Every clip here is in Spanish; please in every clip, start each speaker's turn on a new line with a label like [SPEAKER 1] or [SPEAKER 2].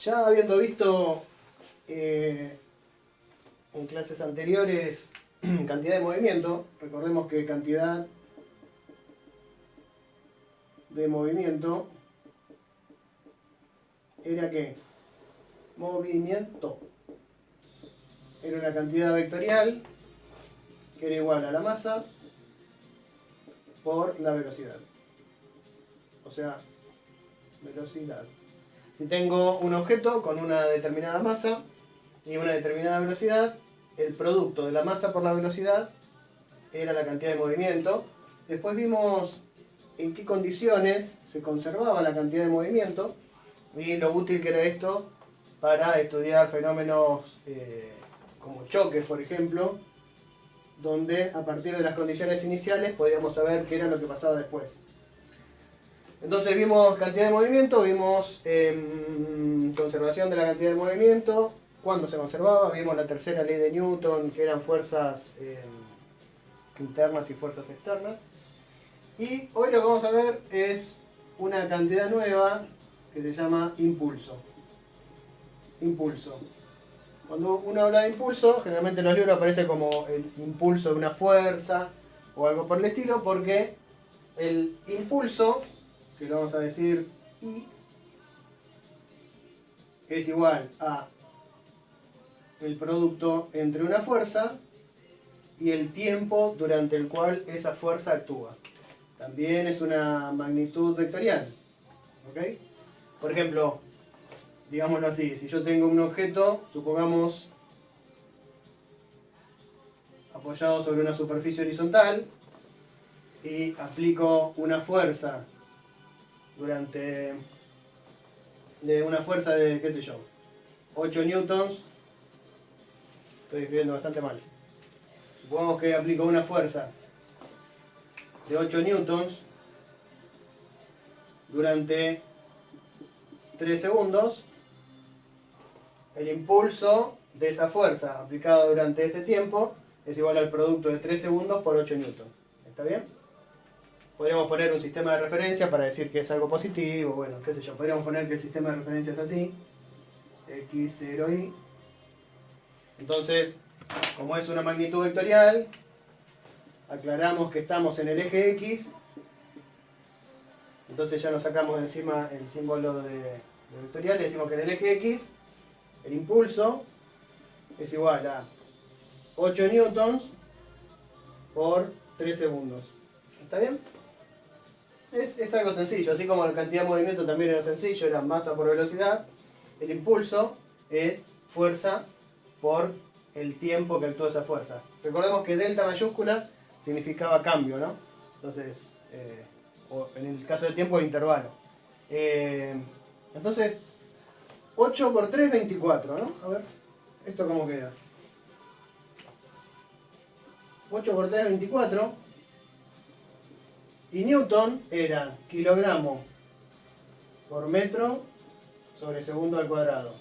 [SPEAKER 1] Ya habiendo visto en clases anteriores cantidad de movimiento, recordemos que cantidad de movimiento era ¿qué? Movimiento. Era una cantidad vectorial que era igual a la masa por la velocidad. O sea, velocidad. Si tengo un objeto con una determinada masa y una determinada velocidad, el producto de la masa por la velocidad era la cantidad de movimiento. Después vimos en qué condiciones se conservaba la cantidad de movimiento y lo útil que era esto para estudiar fenómenos como choques, por ejemplo, donde a partir de las condiciones iniciales podíamos saber qué era lo que pasaba después. Entonces vimos cantidad de movimiento, vimos conservación de la cantidad de movimiento, cuándo se conservaba, vimos la tercera ley de Newton, que eran fuerzas internas y fuerzas externas. Y hoy lo que vamos a ver es una cantidad nueva que se llama impulso. Impulso. Cuando uno habla de impulso, generalmente en los libros aparece como el impulso de una fuerza o algo por el estilo, porque el impulso, que lo vamos a decir I, es igual a el producto entre una fuerza y el tiempo durante el cual esa fuerza actúa. También es una magnitud vectorial. ¿Ok? Por ejemplo, digámoslo así, si yo tengo un objeto, supongamos, apoyado sobre una superficie horizontal y aplico una fuerza durante una fuerza de, qué sé yo, 8 newtons, estoy escribiendo bastante mal. Supongamos que aplico una fuerza de 8 newtons durante 3 segundos. El impulso de esa fuerza aplicada durante ese tiempo es igual al producto de 3 segundos por 8 newtons. ¿Está bien? Podríamos poner un sistema de referencia para decir que es algo positivo, bueno, qué sé yo, podríamos poner que el sistema de referencia es así, x0y. Entonces, como es una magnitud vectorial, aclaramos que estamos en el eje x, entonces ya nos sacamos de encima el símbolo de vectorial y decimos que en el eje x el impulso es igual a 8 newtons por 3 segundos. ¿Está bien? Es algo sencillo, así como la cantidad de movimiento también era sencillo, era masa por velocidad. El impulso es fuerza por el tiempo que actúa esa fuerza. Recordemos que delta mayúscula significaba cambio, ¿no? Entonces, o en el caso del tiempo, el intervalo. Entonces, 8 por 3, 24, ¿no? A ver, ¿esto cómo queda? 8 por 3, 24. Y Newton era kilogramo por metro sobre segundo al cuadrado.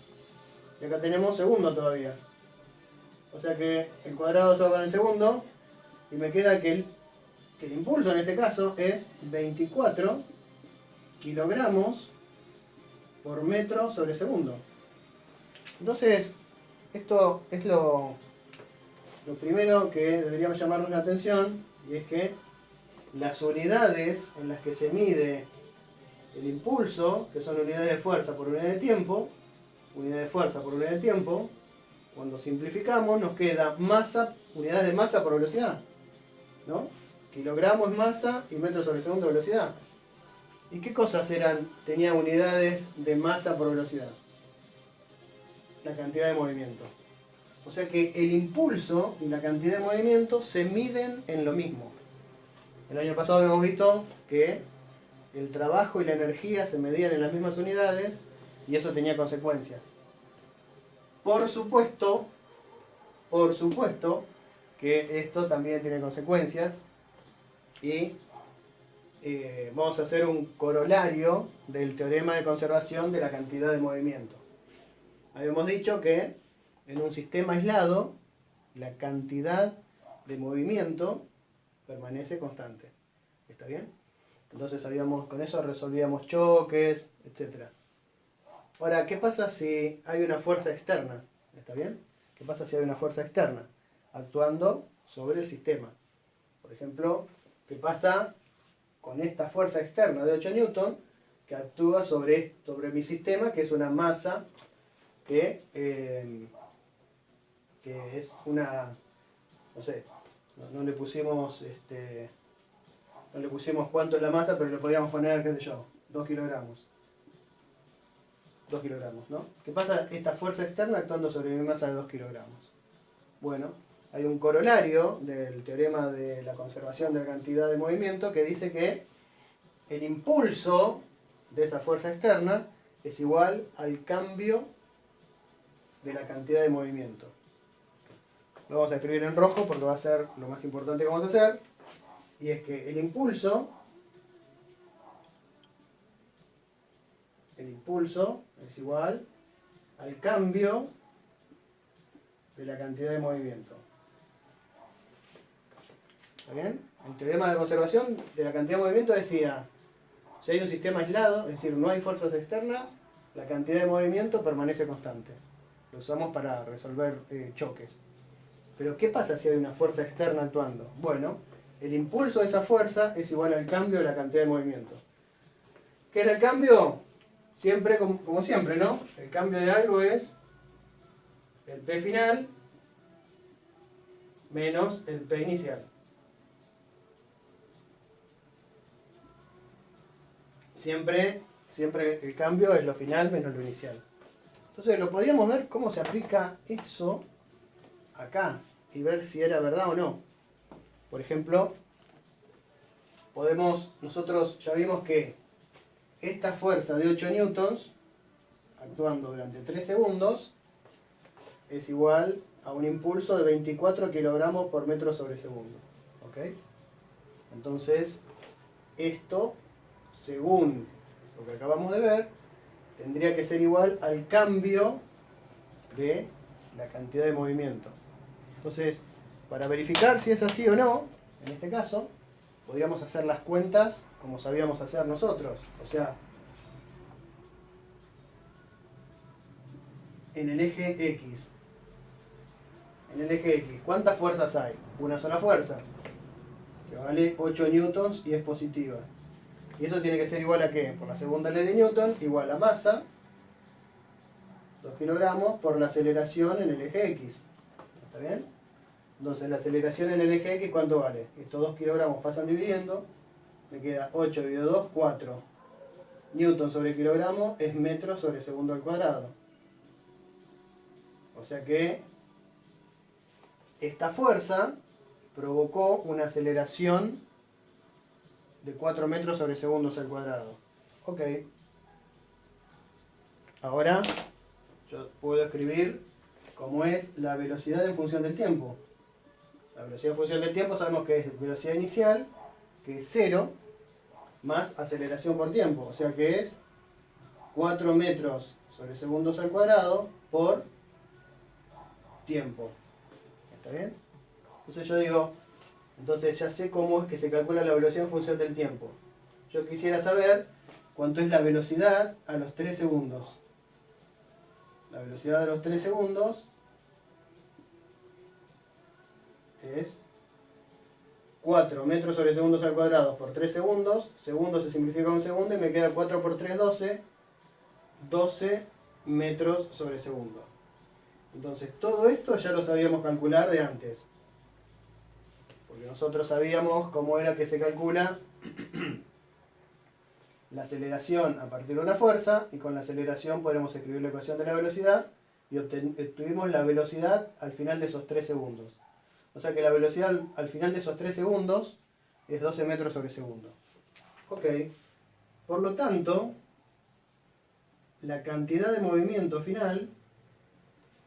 [SPEAKER 1] Y acá tenemos segundo todavía. O sea que el cuadrado se va con el segundo. Y me queda que el impulso en este caso es 24 kilogramos por metro sobre segundo. Entonces, esto es lo primero que deberíamos llamarnos la atención. Y es que las unidades en las que se mide el impulso, que son unidades de fuerza por unidad de tiempo, cuando simplificamos nos queda masa, unidad de masa por velocidad, ¿no? Kilogramo es masa y metro sobre segundo velocidad. ¿Y qué cosas tenían unidades de masa por velocidad? La cantidad de movimiento. O sea que el impulso y la cantidad de movimiento se miden en lo mismo. El año pasado hemos visto que el trabajo y la energía se medían en las mismas unidades y eso tenía consecuencias. Por supuesto que esto también tiene consecuencias y vamos a hacer un corolario del teorema de conservación de la cantidad de movimiento. Habíamos dicho que en un sistema aislado la cantidad de movimiento permanece constante. ¿Está bien? Entonces con eso resolvíamos choques, etc. Ahora, ¿qué pasa si hay una fuerza externa? ¿Está bien? ¿Qué pasa si hay una fuerza externa actuando sobre el sistema? Por ejemplo, ¿qué pasa con esta fuerza externa de 8 newton que actúa sobre mi sistema, que es una masa que es una, no sé, no le pusimos no le pusimos cuánto es la masa, pero le podríamos poner, qué sé yo, 2 kilogramos. 2 kilogramos, ¿no? ¿Qué pasa esta fuerza externa actuando sobre mi masa de 2 kilogramos? Bueno, hay un corolario del teorema de la conservación de la cantidad de movimiento que dice que el impulso de esa fuerza externa es igual al cambio de la cantidad de movimiento. Lo vamos a escribir en rojo porque va a ser lo más importante que vamos a hacer. Y es que el impulso es igual al cambio de la cantidad de movimiento. ¿Está bien? El teorema de conservación de la cantidad de movimiento decía, si hay un sistema aislado, es decir, no hay fuerzas externas, la cantidad de movimiento permanece constante. Lo usamos para resolver choques. Pero ¿qué pasa si hay una fuerza externa actuando? Bueno, el impulso de esa fuerza es igual al cambio de la cantidad de movimiento. ¿Qué es el cambio? Siempre, como siempre, ¿no? El cambio de algo es el P final menos el P inicial. Siempre el cambio es lo final menos lo inicial. Entonces lo podríamos ver cómo se aplica eso acá y ver si era verdad o no. Por ejemplo, nosotros ya vimos que esta fuerza de 8 newtons actuando durante 3 segundos es igual a un impulso de 24 kilogramos por metro sobre segundo. ¿Ok? Entonces, esto, según lo que acabamos de ver, tendría que ser igual al cambio de la cantidad de movimiento. Entonces, para verificar si es así o no, en este caso, podríamos hacer las cuentas como sabíamos hacer nosotros. O sea, en el eje X. ¿Cuántas fuerzas hay? Una sola fuerza, que vale 8 newtons y es positiva. Y eso tiene que ser igual a ¿qué? Por la segunda ley de Newton, igual a masa, 2 kilogramos, por la aceleración en el eje X. ¿Está bien? Entonces la aceleración en el eje X, ¿cuánto vale? Estos 2 kilogramos pasan dividiendo, me queda 8 dividido 2, 4. Newton sobre kilogramo es metro sobre segundo al cuadrado. O sea que esta fuerza provocó una aceleración de 4 metros sobre segundos al cuadrado. Ok. Ahora yo puedo escribir cómo es la velocidad en función del tiempo. La velocidad en función del tiempo sabemos que es velocidad inicial, que es 0, más aceleración por tiempo. O sea que es 4 metros sobre segundos al cuadrado por tiempo. ¿Está bien? Entonces yo digo, entonces ya sé cómo es que se calcula la velocidad en función del tiempo. Yo quisiera saber cuánto es la velocidad a los 3 segundos. La velocidad a los 3 segundos es 4 metros sobre segundos al cuadrado por 3 segundos. Segundo se simplifica un segundo y me queda 4 por 3, 12. 12 metros sobre segundo. Entonces todo esto ya lo sabíamos calcular de antes. Porque nosotros sabíamos cómo era que se calcula la aceleración a partir de una fuerza, y con la aceleración podemos escribir la ecuación de la velocidad y obtuvimos la velocidad al final de esos 3 segundos. O sea que la velocidad al final de esos 3 segundos es 12 metros sobre segundo. Ok. Por lo tanto, la cantidad de movimiento final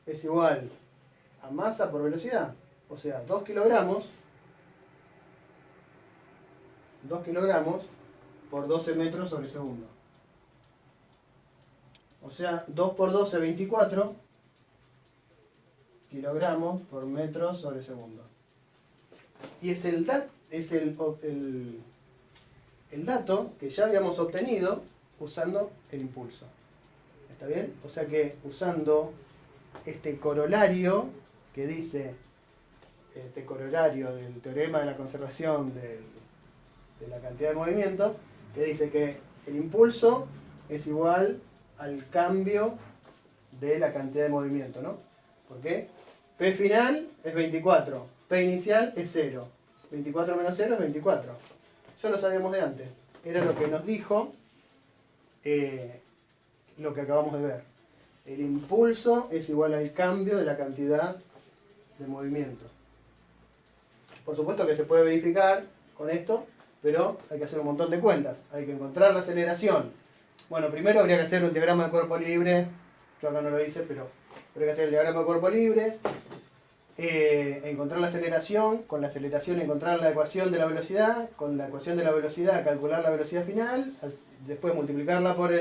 [SPEAKER 1] es igual a masa por velocidad. O sea, 2 kilogramos por 12 metros sobre segundo. O sea, 2 por 12, 24 kilogramos por metro sobre segundo. Y es el dato que ya habíamos obtenido usando el impulso. ¿Está bien? O sea que usando este corolario que dice, este corolario del teorema de la conservación de la cantidad de movimiento, que dice que el impulso es igual al cambio de la cantidad de movimiento, ¿no? ¿Por qué? P final es 24, P inicial es 0. 24 menos 0 es 24. Ya lo sabíamos de antes. Era lo que nos dijo lo que acabamos de ver. El impulso es igual al cambio de la cantidad de movimiento. Por supuesto que se puede verificar con esto, pero hay que hacer un montón de cuentas. Hay que encontrar la aceleración. Bueno, primero habría que hacer un diagrama de cuerpo libre. Yo acá no lo hice, pero habría que hacer el diagrama de cuerpo libre. Encontrar la aceleración. Con la aceleración encontrar la ecuación de la velocidad. Con la ecuación de la velocidad calcular la velocidad final. Después multiplicarla por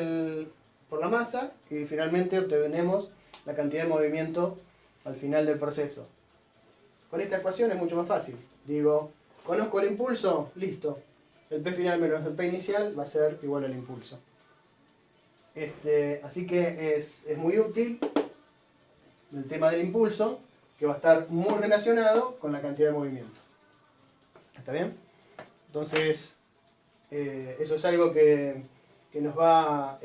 [SPEAKER 1] la masa. Y finalmente obtenemos la cantidad de movimiento al final del proceso. Con esta ecuación es mucho más fácil. Digo, conozco el impulso, listo. El P final menos el P inicial va a ser igual al impulso. Así que es muy útil el tema del impulso, que va a estar muy relacionado con la cantidad de movimiento. ¿Está bien? Entonces, eso es algo que nos va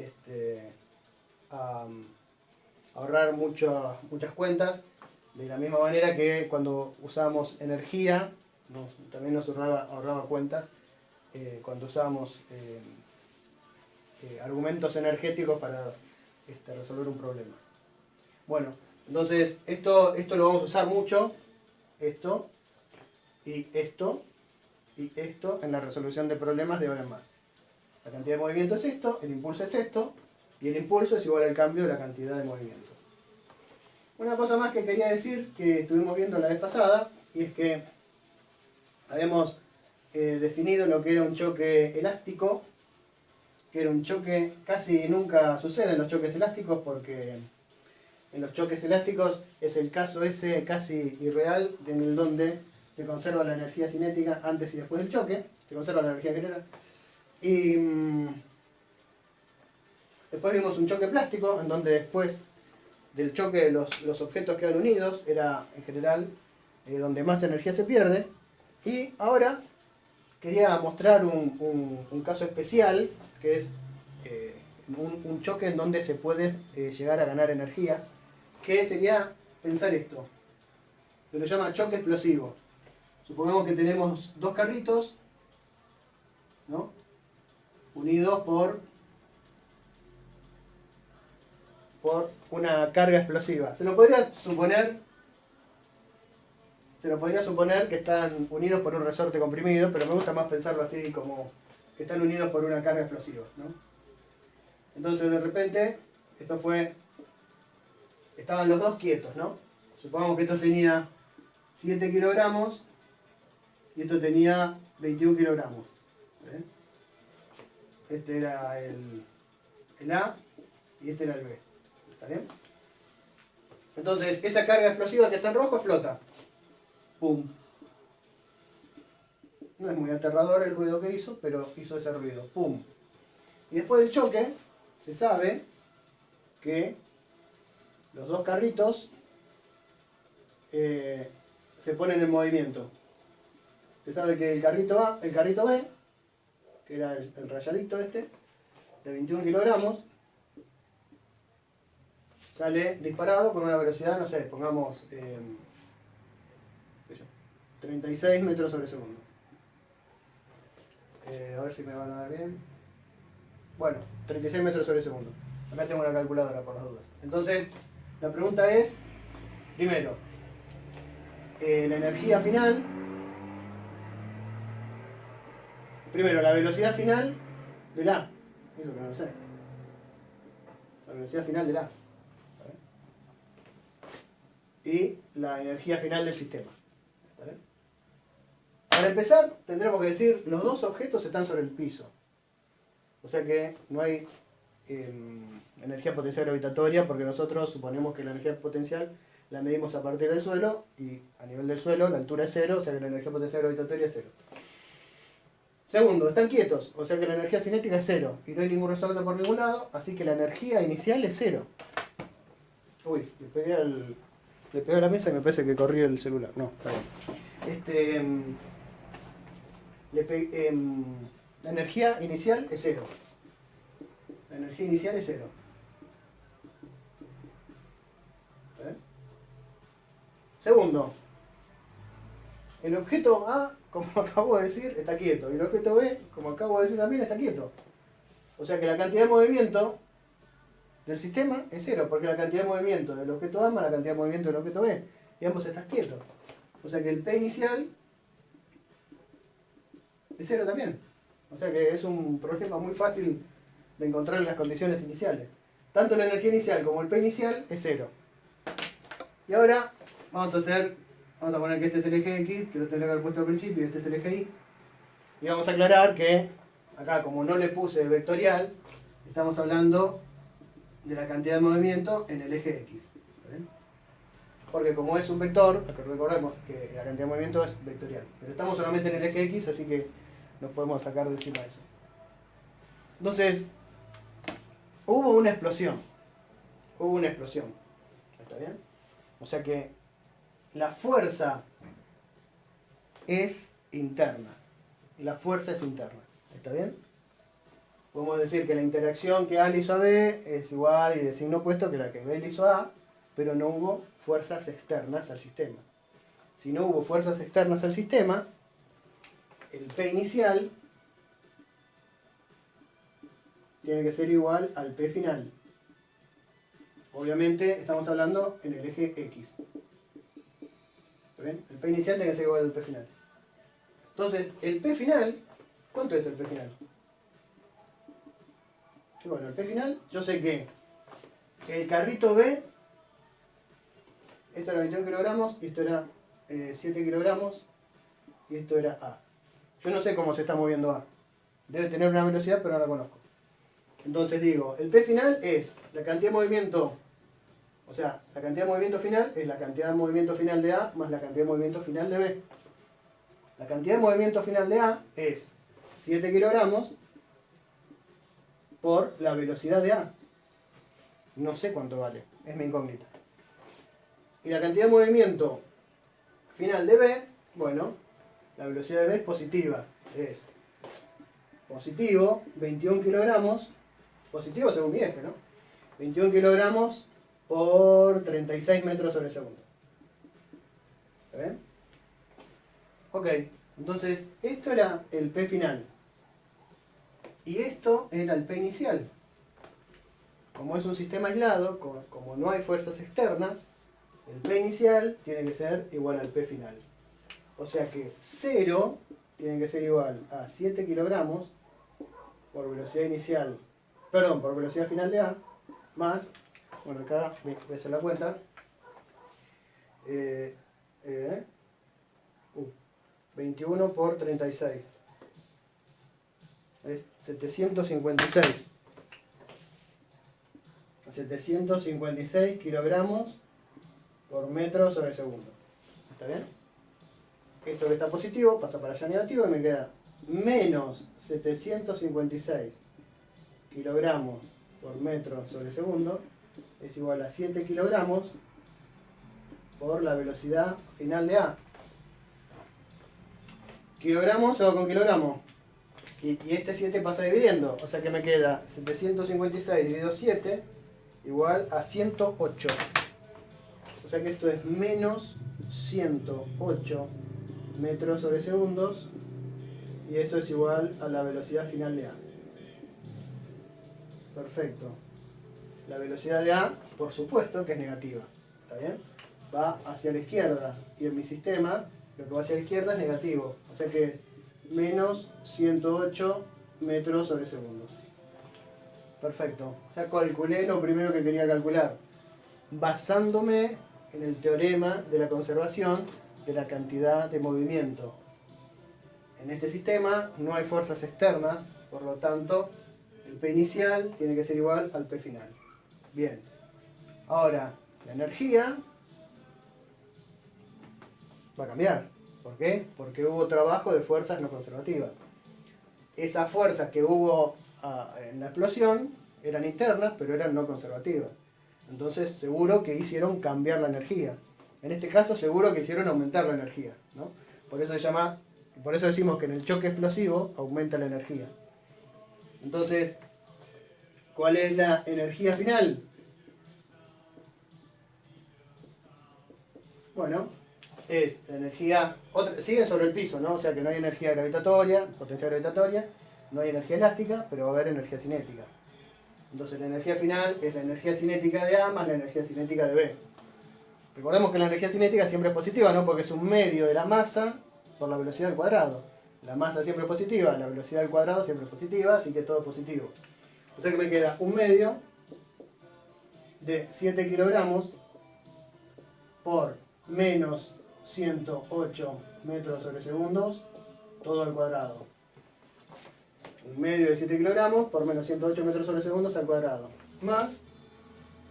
[SPEAKER 1] a ahorrar muchas cuentas. De la misma manera que cuando usábamos energía, también nos ahorraba cuentas cuando usábamos argumentos energéticos para resolver un problema. Bueno, entonces esto lo vamos a usar mucho, esto en la resolución de problemas de ahora en más. La cantidad de movimiento es esto, el impulso es esto, y el impulso es igual al cambio de la cantidad de movimiento. Una cosa más que quería decir, que estuvimos viendo la vez pasada, y es que habíamos definido lo que era un choque elástico, que era un choque, casi nunca sucede en los choques elásticos, porque en los choques elásticos es el caso ese casi irreal, en el donde se conserva la energía cinética antes y después del choque, se conserva la energía general. Y después vimos un choque plástico, en donde después del choque los objetos quedan unidos, era en general donde más energía se pierde. Y ahora quería mostrar un caso especial, que es un choque en donde se puede llegar a ganar energía, que sería pensar esto. Se lo llama choque explosivo. Supongamos que tenemos dos carritos, ¿no?, unidos por una carga explosiva. Se lo podría suponer que están unidos por un resorte comprimido, pero me gusta más pensarlo así, como que están unidos por una carga explosiva, ¿no? Entonces de repente, estaban los dos quietos, ¿no? Supongamos que esto tenía 7 kilogramos y esto tenía 21 kilogramos. Este era el A y este era el B. ¿Está bien? Entonces, esa carga explosiva que está en rojo explota. ¡Pum! No es muy aterrador el ruido que hizo, pero hizo ese ruido. ¡Pum! Y después del choque, se sabe que los dos carritos se ponen en movimiento. Se sabe que el carrito A, el carrito B, que era el rayadito de 21 kilogramos, sale disparado con una velocidad, no sé, pongamos 36 metros sobre segundo. A ver si me van a dar bien. Bueno, 36 metros sobre segundo. Acá tengo una calculadora por las dudas. Entonces, la pregunta es, primero, la energía final. Primero, la velocidad final del A. Eso que no lo sé. La velocidad final del A. Y la energía final del sistema. ¿Está bien? Para empezar, tendremos que decir, los dos objetos están sobre el piso. O sea que no hay energía potencial gravitatoria, porque nosotros suponemos que la energía potencial la medimos a partir del suelo, y a nivel del suelo la altura es 0, o sea que la energía potencial gravitatoria es 0. Segundo, están quietos, o sea que la energía cinética es cero y no hay ningún resorte por ningún lado, así que la energía inicial es cero. Uy, le pegué a la mesa y me parece que corrí el celular. No, está bien. La energía inicial es cero. La energía inicial es cero. Segundo, el objeto A, como acabo de decir, está quieto. Y el objeto B, como acabo de decir también, está quieto. O sea que la cantidad de movimiento del sistema es cero, porque la cantidad de movimiento del objeto A más la cantidad de movimiento del objeto B. Y ambos están quietos. O sea que el P inicial es cero también. O sea que es un problema muy fácil de encontrar en las condiciones iniciales. Tanto la energía inicial como el P inicial es cero. Y ahora vamos a poner que este es el eje X, que lo tendría que haber puesto al principio, y este es el eje Y. Y vamos a aclarar que acá, como no le puse vectorial, estamos hablando de la cantidad de movimiento en el eje X. ¿Bien? Porque como es un vector, recordemos que la cantidad de movimiento es vectorial. Pero estamos solamente en el eje X, así que nos podemos sacar de encima eso. Entonces, hubo una explosión. Hubo una explosión. ¿Está bien? O sea que la fuerza es interna. La fuerza es interna. ¿Está bien? Podemos decir que la interacción que A le hizo a B es igual y de signo opuesto que la que B le hizo a A, pero no hubo fuerzas externas al sistema. Si no hubo fuerzas externas al sistema, el P inicial tiene que ser igual al P final. Obviamente estamos hablando en el eje X. ¿Ven? El P inicial tiene que ser igual al P final. Entonces, el P final, ¿cuánto es el P final? Y bueno, el P final, yo sé que el carrito B, esto era 21 kilogramos, y esto era 7 kilogramos, y esto era A. Yo no sé cómo se está moviendo A. Debe tener una velocidad, pero no la conozco. Entonces digo, el P final es la cantidad de movimiento, o sea, la cantidad de movimiento final es la cantidad de movimiento final de A más la cantidad de movimiento final de B. La cantidad de movimiento final de A es 7 kilogramos por la velocidad de A. No sé cuánto vale, es mi incógnita. Y la cantidad de movimiento final de B, bueno, la velocidad de B es positiva. Es positivo, 21 kilogramos, positivo según mi eje, ¿no? 21 kilogramos por 36 metros sobre segundo. ¿Está bien? Ok, entonces esto era el P final. Y esto era el P inicial. Como es un sistema aislado, como no hay fuerzas externas, el P inicial tiene que ser igual al P final. O sea que 0 tiene que ser igual a 7 kilogramos por velocidad inicial, perdón, por velocidad final de A, más, bueno, acá voy a hacer la cuenta, 21 por 36. Es 756. 756 kilogramos por metro sobre segundo. ¿Está bien? Esto que está positivo pasa para allá negativo y me queda menos 756 kilogramos por metro sobre segundo es igual a 7 kilogramos por la velocidad final de A. ¿Kilogramos o con kilogramos? Y este 7 pasa dividiendo, o sea que me queda 756 dividido 7 igual a 108. O sea que esto es menos 108 metros sobre segundos y eso es igual a la velocidad final de A. Perfecto. La velocidad de A, por supuesto que es negativa. ¿Está bien? Va hacia la izquierda y en mi sistema lo que va hacia la izquierda es negativo. O sea que es menos 108 metros sobre segundos. Perfecto. Ya calculé lo primero que quería calcular. Basándome en el teorema de la conservación de la cantidad de movimiento. En este sistema no hay fuerzas externas, por lo tanto, el P inicial tiene que ser igual al P final. Bien. Ahora, la energía va a cambiar. ¿Por qué? Porque hubo trabajo de fuerzas no conservativas. esas fuerzas que hubo en la explosión eran internas, pero eran no conservativas. Entonces seguro que hicieron cambiar la energía. En este caso seguro que hicieron aumentar la energía, ¿no? Por eso por eso decimos que en el choque explosivo aumenta la energía. Entonces, ¿cuál es la energía final? Bueno, es la energía, siguen sobre el piso, ¿no? O sea que no hay energía gravitatoria, potencia gravitatoria, no hay energía elástica, pero va a haber energía cinética. Entonces la energía final es la energía cinética de A más la energía cinética de B. Recordemos que la energía cinética siempre es positiva, ¿no? Porque es un medio de la masa por la velocidad al cuadrado. La masa siempre es positiva, la velocidad al cuadrado siempre es positiva, así que todo es positivo. O sea que me queda un medio de 7 kilogramos por menos 108 metros sobre segundos, todo al cuadrado. Un medio de 7 kilogramos por menos 108 metros sobre segundos al cuadrado. Más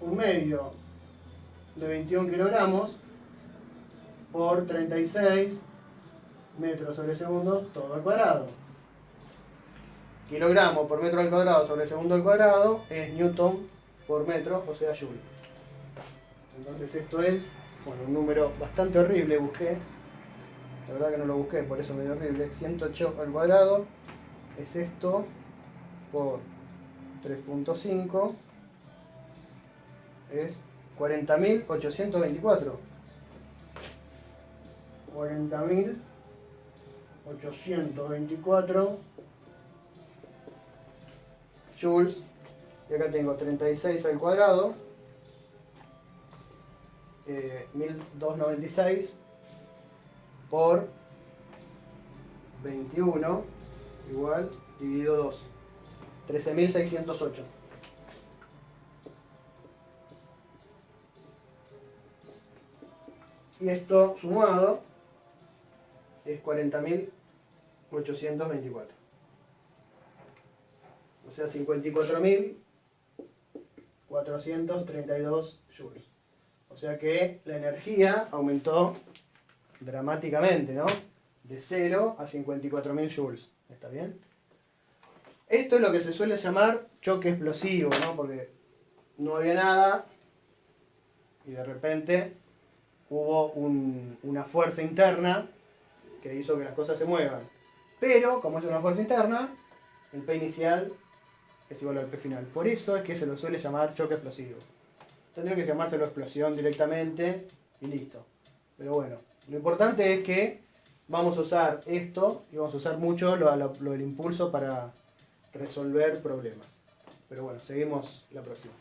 [SPEAKER 1] un medio de 21 kilogramos por 36 metros sobre segundos, todo al cuadrado. Kilogramo por metro al cuadrado sobre segundo al cuadrado es newton por metro, o sea, joule. Entonces esto es, bueno, un número bastante horrible, busqué. La verdad que no lo busqué, por eso medio horrible. 108 al cuadrado es esto por 3.5 es 40.824. 40.824 joules. Y acá tengo 36 al cuadrado, 1296 por 21 igual dividido 2, 13.608. Y esto sumado es 40.824. O sea, 54.432 joules. O sea que la energía aumentó dramáticamente, ¿no? De 0 a 54.000 joules. ¿Está bien? Esto es lo que se suele llamar choque explosivo, ¿no? Porque no había nada y de repente hubo una fuerza interna que hizo que las cosas se muevan. Pero, como es una fuerza interna, el P inicial es igual al P final. Por eso es que se lo suele llamar choque explosivo. Tendría que llamárselo explosión directamente y listo. Pero bueno, lo importante es que vamos a usar esto y vamos a usar mucho lo del impulso para resolver problemas. Pero bueno, seguimos la próxima.